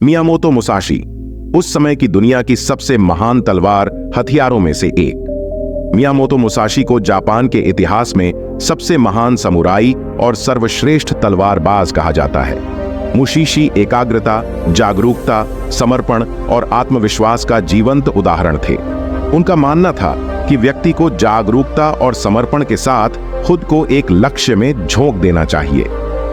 Miyamoto Musashi उस समय की दुनिया की सबसे महान तलवार हथियारों में से एक। मियामोतो मुसाशी को जापान के इतिहास में सबसे महान समुराई और सर्वश्रेष्ठ तलवारबाज कहा जाता है। मुशीशी एकाग्रता, जागरूकता, समर्पण और आत्मविश्वास का जीवंत उदाहरण थे। उनका मानना था कि व्यक्ति को जागरूकता और समर्पण के साथ खुद को एक लक्ष्य में झोंक देना चाहिए।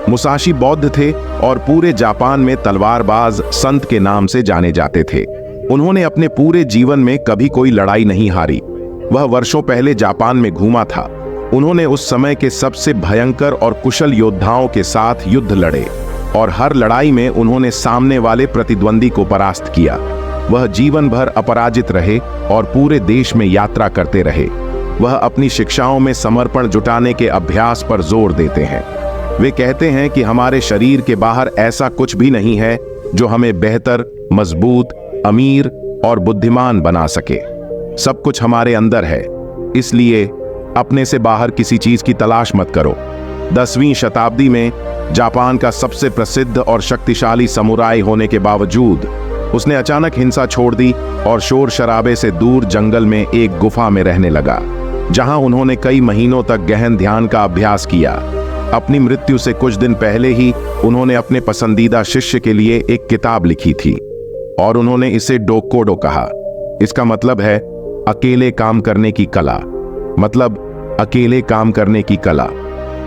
मुसाशी बौद्ध थे और पूरे जापान में तलवारबाज संत के नाम से जाने जाते थे। उन्होंने अपने पूरे जीवन में कभी कोई लड़ाई नहीं हारी। वह वर्षों पहले जापान में घूमा था। उन्होंने उस समय के सबसे भयंकर और कुशल योद्धाओं के साथ युद्ध लड़े और हर लड़ाई में उन्होंने सामने वाले प्रतिद्वंदी को परास्त किया। वह जीवन भर अपराजित रहे और पूरे देश में यात्रा करते रहे। वह अपनी शिक्षाओं में समर्पण जुटाने के अभ्यास पर जोर देते हैं। वे कहते हैं कि हमारे शरीर के बाहर ऐसा कुछ भी नहीं है जो हमें बेहतर, मजबूत, अमीर और बुद्धिमान बना सके। सब कुछ हमारे अंदर है, इसलिए अपने से बाहर किसी चीज की तलाश मत करो। 10वीं शताब्दी में जापान का सबसे प्रसिद्ध और शक्तिशाली समुराई होने के बावजूद उसने अचानक हिंसा छोड़ दी और शोर शराबे से दूर जंगल में एक गुफा में रहने लगा, जहां उन्होंने कई महीनों तक गहन ध्यान का अभ्यास किया। अपनी मृत्यु से कुछ दिन पहले ही उन्होंने अपने पसंदीदा शिष्य के लिए एक किताब लिखी थी और उन्होंने इसे डोकोडो कहा। इसका मतलब है अकेले काम करने की कला। अकेले काम करने की कला।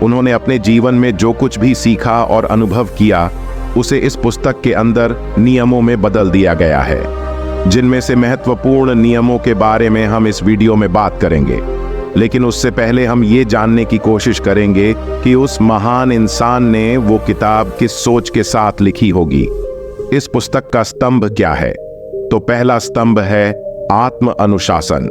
उन्होंने अपने जीवन में जो कुछ भी सीखा और अनुभव किया उसे इस पुस्तक के अंदर नियमों में बदल दिया गया है, जिनमें से महत्वपूर्ण नियमों के बारे में हम इस वीडियो में बात करेंगे। लेकिन उससे पहले हम ये जानने की कोशिश करेंगे कि उस महान इंसान ने वो किताब किस सोच के साथ लिखी होगी। इस पुस्तक का स्तंभ क्या है? तो पहला स्तंभ है आत्म अनुशासन।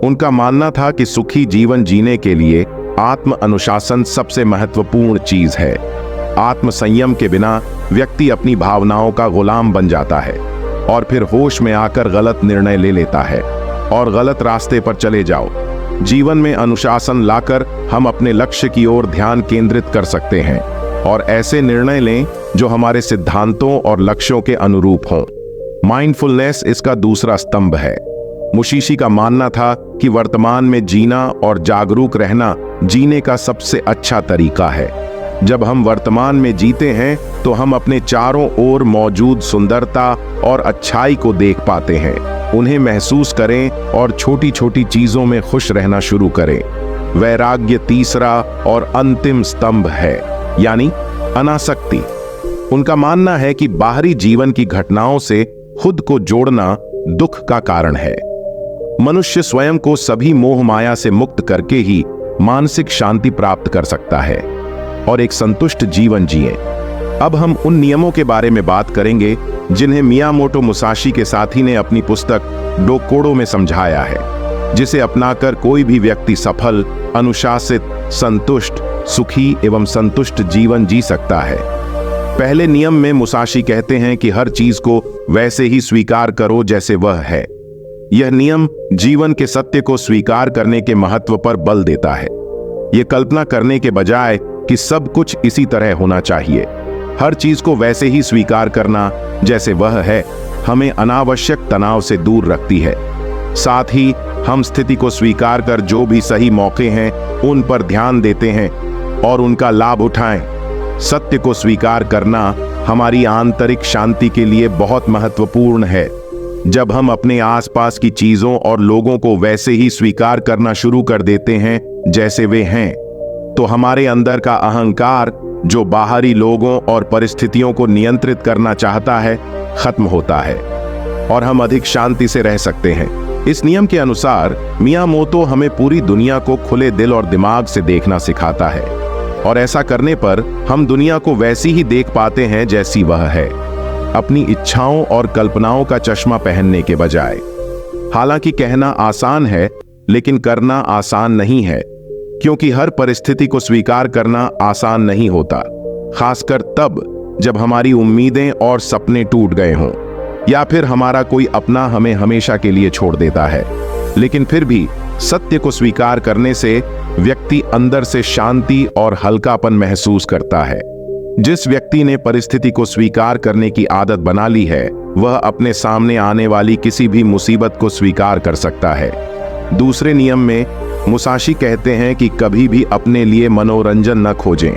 उनका मानना था कि सुखी जीवन जीने के लिए आत्म अनुशासन सबसे महत्वपूर्ण चीज है। आत्म संयम के बिना व्यक्ति अपनी भावनाओं का गुलाम बन जाता है और फिर होश में आकर गलत निर्णय ले लेता है और गलत रास्ते पर चले जाओ। जीवन में अनुशासन लाकर हम अपने लक्ष्य की ओर ध्यान केंद्रित कर सकते हैं और ऐसे निर्णय लें जो हमारे सिद्धांतों और लक्ष्यों के अनुरूप हों। माइंडफुलनेस इसका दूसरा स्तंभ है। मुशीशी का मानना था कि वर्तमान में जीना और जागरूक रहना जीने का सबसे अच्छा तरीका है। जब हम वर्तमान में जीते हैं तो हम अपने चारों ओर मौजूद सुंदरता और अच्छाई को देख पाते हैं, उन्हें महसूस करें और छोटी छोटी चीजों में खुश रहना शुरू करें। वैराग्य तीसरा और अंतिम स्तंभ है, यानी अनासक्ति। उनका मानना है कि बाहरी जीवन की घटनाओं से खुद को जोड़ना दुख का कारण है। मनुष्य स्वयं को सभी मोह माया से मुक्त करके ही मानसिक शांति प्राप्त कर सकता है और एक संतुष्ट जीवन जिए। अब हम उन नियमों के बारे में बात करेंगे जिन्हें मियामोतो मुसाशी के साथी ने अपनी पुस्तक डोकोडो में समझाया है, जिसे अपनाकर कोई भी व्यक्ति सफल, अनुशासित, संतुष्ट, सुखी एवं संतुष्ट जीवन जी सकता है। पहले नियम में मुसाशी कहते हैं कि हर चीज को वैसे ही स्वीकार करो जैसे वह है। यह नियम जीवन के सत्य को स्वीकार करने के महत्व पर बल देता है। यह कल्पना करने के बजाय कि सब कुछ इसी तरह होना चाहिए, हर चीज को वैसे ही स्वीकार करना जैसे वह है, हमें अनावश्यक तनाव से दूर रखती है। साथ ही हम स्थिति को स्वीकार कर जो भी सही मौके हैं उन पर ध्यान देते हैं और उनका लाभ उठाएं। सत्य को स्वीकार करना हमारी आंतरिक शांति के लिए बहुत महत्वपूर्ण है। जब हम अपने आसपास की चीजों और लोगों को वैसे ही स्वीकार करना शुरू कर देते हैं जैसे वे हैं, तो हमारे अंदर का अहंकार, जो बाहरी लोगों और परिस्थितियों को नियंत्रित करना चाहता है, खत्म होता है और हम अधिक शांति से रह सकते हैं। इस नियम के अनुसार मियामोतो हमें पूरी दुनिया को खुले दिल और दिमाग से देखना सिखाता है और ऐसा करने पर हम दुनिया को वैसी ही देख पाते हैं जैसी वह है, अपनी इच्छाओं और कल्पनाओं का चश्मा पहनने के बजाय। हालांकि कहना आसान है, लेकिन करना आसान नहीं है, क्योंकि हर परिस्थिति को स्वीकार करना आसान नहीं होता, खासकर तब जब हमारी उम्मीदें और सपने टूट गए हों या फिर हमारा कोई अपना हमें हमेशा के लिए छोड़ देता है। लेकिन फिर भी सत्य को स्वीकार करने से व्यक्ति अंदर से शांति और हल्कापन महसूस करता है। जिस व्यक्ति ने परिस्थिति को स्वीकार करने की आदत बना ली है, वह अपने सामने आने वाली किसी भी मुसीबत को स्वीकार कर सकता है। दूसरे नियम में मुसाशी कहते हैं कि कभी भी अपने लिए मनोरंजन न खोजें।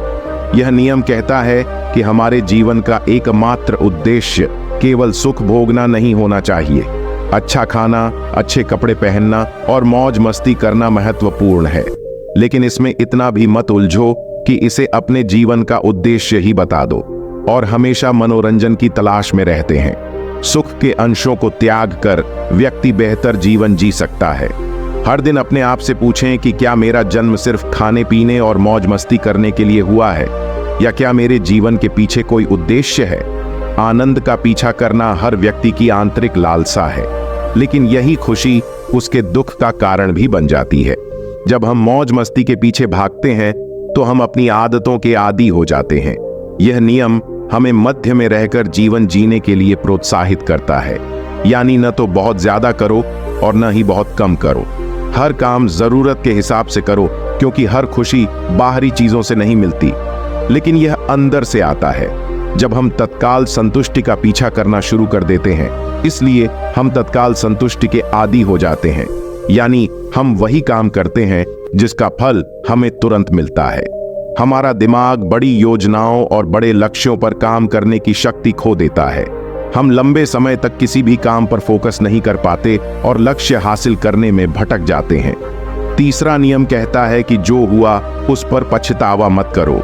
यह नियम कहता है कि हमारे जीवन का एकमात्र उद्देश्य केवल सुख भोगना नहीं होना चाहिए। अच्छा खाना, अच्छे कपड़े पहनना और मौज मस्ती करना महत्वपूर्ण है, लेकिन इसमें इतना भी मत उलझो कि इसे अपने जीवन का उद्देश्य ही बता दो और हमेशा मनोरंजन की तलाश में रहते हैं। सुख के अंशों को त्याग कर व्यक्ति बेहतर जीवन जी सकता है। हर दिन अपने आप से पूछें कि क्या मेरा जन्म सिर्फ खाने पीने और मौज मस्ती करने के लिए हुआ है, या क्या मेरे जीवन के पीछे कोई उद्देश्य है। आनंद का पीछा करना हर व्यक्ति की आंतरिक लालसा है, लेकिन यही खुशी उसके दुख का कारण भी बन जाती है। जब हम मौज मस्ती के पीछे भागते हैं तो हम अपनी आदतों के आदी हो जाते हैं। यह नियम हमें मध्य में रहकर जीवन जीने के लिए प्रोत्साहित करता है, यानी न तो बहुत ज्यादा करो और न ही बहुत कम करो। हर काम जरूरत के हिसाब से करो, क्योंकि हर खुशी बाहरी चीजों से नहीं मिलती, लेकिन यह अंदर से आता है। जब हम तत्काल संतुष्टि का पीछा करना शुरू कर देते हैं, इसलिए हम तत्काल संतुष्टि के आदी हो जाते हैं, यानी हम वही काम करते हैं जिसका फल हमें तुरंत मिलता है। हमारा दिमाग बड़ी योजनाओं और बड़े लक्ष्यों पर काम करने की शक्ति खो देता है। हम लंबे समय तक किसी भी काम पर फोकस नहीं कर पाते और लक्ष्य हासिल करने में भटक जाते हैं। तीसरा नियम कहता है कि जो हुआ उस पर पछतावा मत करो।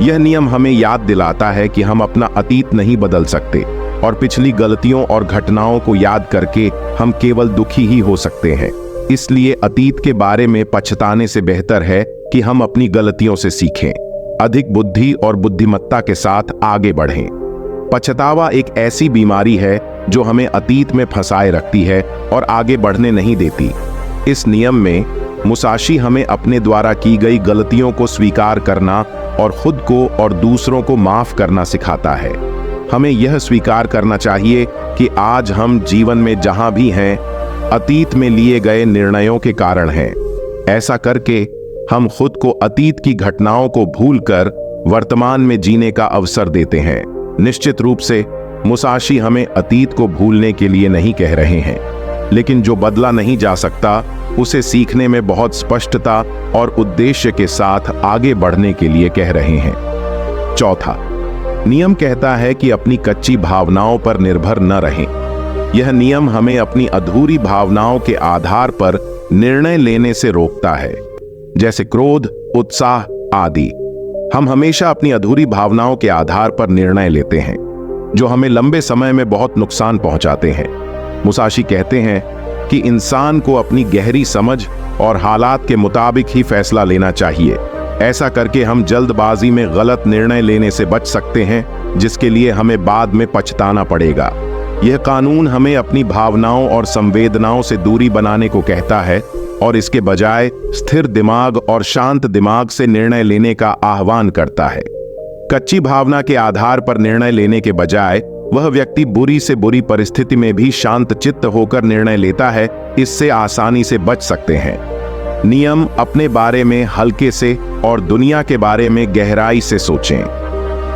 यह नियम हमें याद दिलाता है कि हम अपना अतीत नहीं बदल सकते और पिछली गलतियों और घटनाओं को याद करके हम केवल दुखी ही हो सकते हैं। इसलिए अतीत के बारे में पछताने से बेहतर है कि हम अपनी गलतियों से सीखें, अधिक बुद्धि और बुद्धिमत्ता के साथ आगे बढ़ें। पछतावा एक ऐसी बीमारी है जो हमें अतीत में फंसाए रखती है और आगे बढ़ने नहीं देती। इस नियम में मुसाशी हमें अपने द्वारा की गई गलतियों को स्वीकार करना और खुद को और दूसरों को माफ करना सिखाता है। हमें यह स्वीकार करना चाहिए कि आज हम जीवन में जहां भी हैं, अतीत में लिए गए निर्णयों के कारण हैं। ऐसा करके हम खुद को अतीत की घटनाओं को भूलकर वर्तमान में जीने का अवसर देते हैं। निश्चित रूप से मुसाशी हमें अतीत को भूलने के लिए नहीं कह रहे हैं, लेकिन जो बदला नहीं जा सकता उसे सीखने में बहुत स्पष्टता और उद्देश्य के साथ आगे बढ़ने के लिए कह रहे हैं। चौथा नियम कहता है कि अपनी कच्ची भावनाओं पर निर्भर न रहें। यह नियम हमें अपनी अधूरी भावनाओं के आधार पर निर्णय लेने से रोकता है, जैसे क्रोध, उत्साह आदि। हम हमेशा अपनी अधूरी भावनाओं के आधार पर निर्णय लेते हैं, जो हमें लंबे समय में बहुत नुकसान पहुंचाते हैं। मुसाशी कहते हैं कि इंसान को अपनी गहरी समझ और हालात के मुताबिक ही फैसला लेना चाहिए। ऐसा करके हम जल्दबाजी में गलत निर्णय लेने से बच सकते हैं, जिसके लिए हमें बाद में पछताना पड़ेगा। यह कानून हमें अपनी भावनाओं और संवेदनाओं से दूरी बनाने को कहता है और इसके बजाय स्थिर दिमाग और शांत दिमाग से निर्णय लेने का आह्वान करता है। कच्ची भावना के आधार पर निर्णय लेने के बजाय वह व्यक्ति बुरी से बुरी परिस्थिति में भी शांत चित्त होकर निर्णय लेता है। इससे आसानी से बच सकते हैं। नियम अपने बारे में हल्के से और दुनिया के बारे में गहराई से सोचें।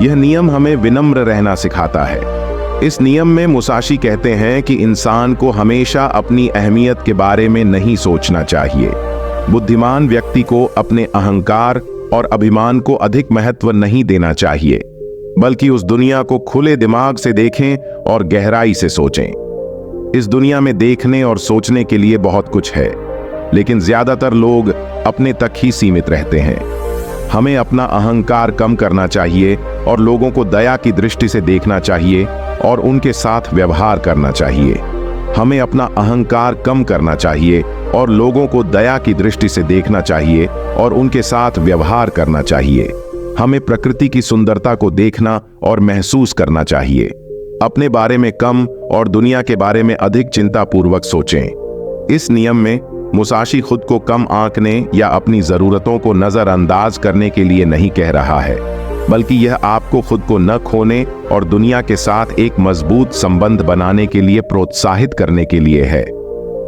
यह नियम हमें विनम्र रहना सिखाता है। इस नियम में मुसाशी कहते हैं कि इंसान को हमेशा अपनी अहमियत के बारे में नहीं सोचना चाहिए। बुद्धिमान व्यक्ति को अपने अहंकार और अभिमान को अधिक महत्व नहीं देना चाहिए, बल्कि उस दुनिया को खुले दिमाग से देखें और गहराई से सोचें। इस दुनिया में देखने और सोचने के लिए बहुत कुछ है, लेकिन ज्यादातर लोग अपने तक ही सीमित रहते हैं। हमें अपना अहंकार कम करना चाहिए और लोगों को दया की दृष्टि से देखना चाहिए और उनके साथ व्यवहार करना चाहिए। हमें अपना अहंकार कम करना चाहिए और लोगों को दया की दृष्टि से देखना चाहिए और उनके साथ व्यवहार करना चाहिए। हमें प्रकृति की सुंदरता को देखना और महसूस करना चाहिए। अपने बारे में कम और दुनिया के बारे में अधिक चिंतापूर्वक सोचें। इस नियम में मुसाशी खुद को कम आंकने या अपनी जरूरतों को नजरअंदाज करने के लिए नहीं कह रहा है, बल्कि यह आपको खुद को न खोने और दुनिया के साथ एक मजबूत संबंध बनाने के लिए प्रोत्साहित करने के लिए है।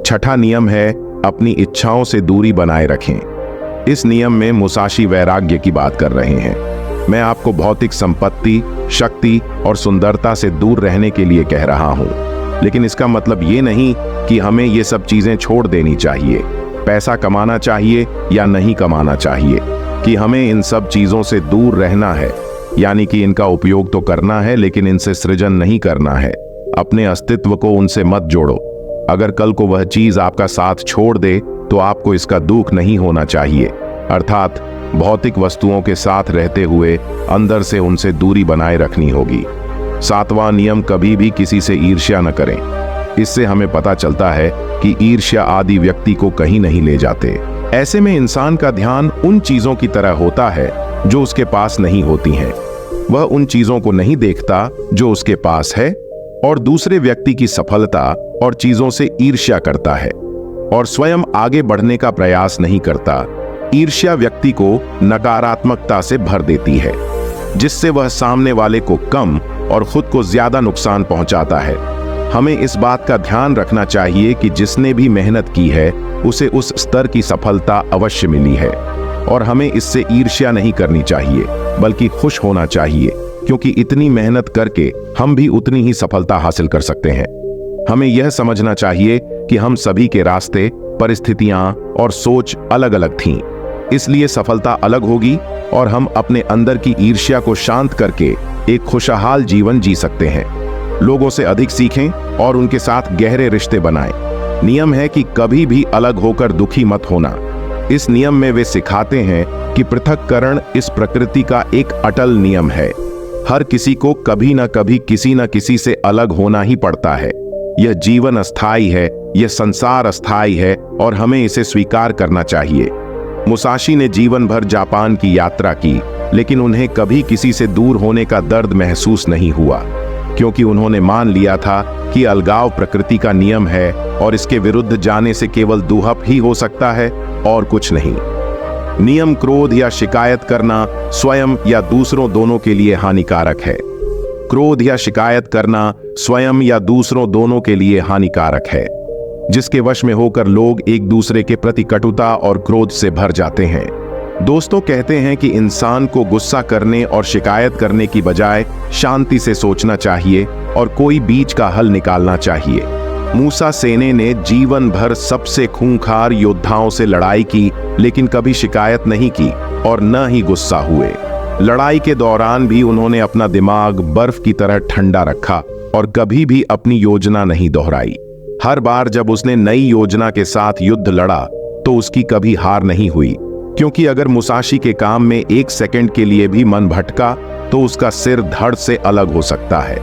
छठा नियम है अपनी इच्छाओं से दूरी बनाए रखें। इस नियम में मुसाशी वैराग्य की बात कर रहे हैं। मैं आपको भौतिक संपत्ति, शक्ति और सुंदरता से दूर रहने के लिए कह रहा हूं। लेकिन इसका मतलब ये नहीं कि हमें ये सब चीजें छोड़ देनी चाहिए। पैसा कमाना चाहिए या नहीं कमाना चाहिए, कि हमें इन सब चीजों से दूर रहना है, यानी कि इनका उपयोग तो करना है लेकिन इनसे सृजन नहीं करना है। अपने अस्तित्व को उनसे मत जोड़ो। अगर कल को वह चीज आपका साथ छोड़ दे तो आपको इसका दुख नहीं होना चाहिए। अर्थात भौतिक वस्तुओं के साथ रहते हुए अंदर से उनसे दूरी बनाए रखनी होगी। 7वां नियम, कभी भी किसी से ईर्ष्या न करें। इससे हमें पता चलता है कि ईर्ष्या आदि व्यक्ति को कहीं नहीं ले जाते। ऐसे में इंसान का ध्यान उन चीजों की तरह होता है जो उसके पास नहीं होती हैं। वह उन चीजों को नहीं देखता जो उसके पास है और दूसरे व्यक्ति की सफलता और चीजों से ईर्ष्या करता है और स्वयं आगे बढ़ने का प्रयास नहीं करता। ईर्ष्या व्यक्ति को नकारात्मकता से भर देती है, जिससे वह सामने वाले को कम और खुद को ज्यादा नुकसान पहुंचाता है। हमें इस बात का ध्यान रखना चाहिए कि जिसने भी मेहनत की है उसे उस स्तर की सफलता अवश्य मिली है और हमें इससे ईर्ष्या नहीं करनी चाहिए, बल्कि खुश होना चाहिए, क्योंकि इतनी मेहनत करके हम भी उतनी ही सफलता हासिल कर सकते हैं। हमें यह समझना चाहिए कि हम सभी के रास्ते, परिस्थितियां और सोच अलग अलग थीं, इसलिए सफलता अलग होगी और हम अपने अंदर की ईर्ष्या को शांत करके एक खुशहाल जीवन जी सकते हैं। लोगों से अधिक सीखें और उनके साथ गहरे रिश्ते बनाएं। नियम है कि कभी भी अलग होकर दुखी मत होना। इस नियम में वे सिखाते हैं कि पृथक्करण इस प्रकृति का एक अटल नियम है। हर किसी को कभी न कभी किसी न किसी से अलग होना ही पड़ता है। यह जीवन अस्थायी है, यह संसार अस्थायी है और हमें इसे स्वीकार करना चाहिए। मुसाशी ने जीवन भर जापान की यात्रा की, लेकिन उन्हें कभी किसी से दूर होने का दर्द महसूस नहीं हुआ, क्योंकि उन्होंने मान लिया था कि अलगाव प्रकृति का नियम है और इसके विरुद्ध जाने से केवल दुहप ही हो सकता है और कुछ नहीं। नियम क्रोध या शिकायत करना स्वयं या दूसरों दोनों के लिए हानिकारक है। क्रोध या शिकायत करना स्वयं या दूसरों दोनों के लिए हानिकारक है, जिसके वश में होकर लोग एक दूसरे के प्रति कटुता और क्रोध से भर जाते हैं। दोस्तों कहते हैं कि इंसान को गुस्सा करने और शिकायत करने की बजाय शांति से सोचना चाहिए और कोई बीच का हल निकालना चाहिए। मूसा सेने ने जीवन भर सबसे खूंखार योद्धाओं से लड़ाई की, लेकिन कभी शिकायत नहीं की और न ही गुस्सा हुए। लड़ाई के दौरान भी उन्होंने अपना दिमाग बर्फ की तरह ठंडा रखा और कभी भी अपनी योजना नहीं दोहराई। हर बार जब उसने नई योजना के साथ युद्ध लड़ा तो उसकी कभी हार नहीं हुई, क्योंकि अगर मुसाशी के काम में 1 सेकंड के लिए भी मन भटका तो उसका सिर धड़ से अलग हो सकता है।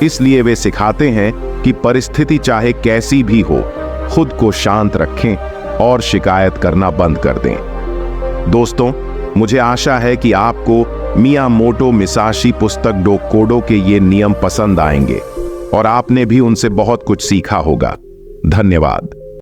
इसलिए वे सिखाते हैं कि परिस्थिति चाहे कैसी भी हो, खुद को शांत रखें और शिकायत करना बंद कर दें। दोस्तों, मुझे आशा है कि आपको मियामोटो मुसाशी पुस्तक डोकोडो के ये नियम पसंद आएंगे और आपने भी उनसे बहुत कुछ सीखा होगा। धन्यवाद।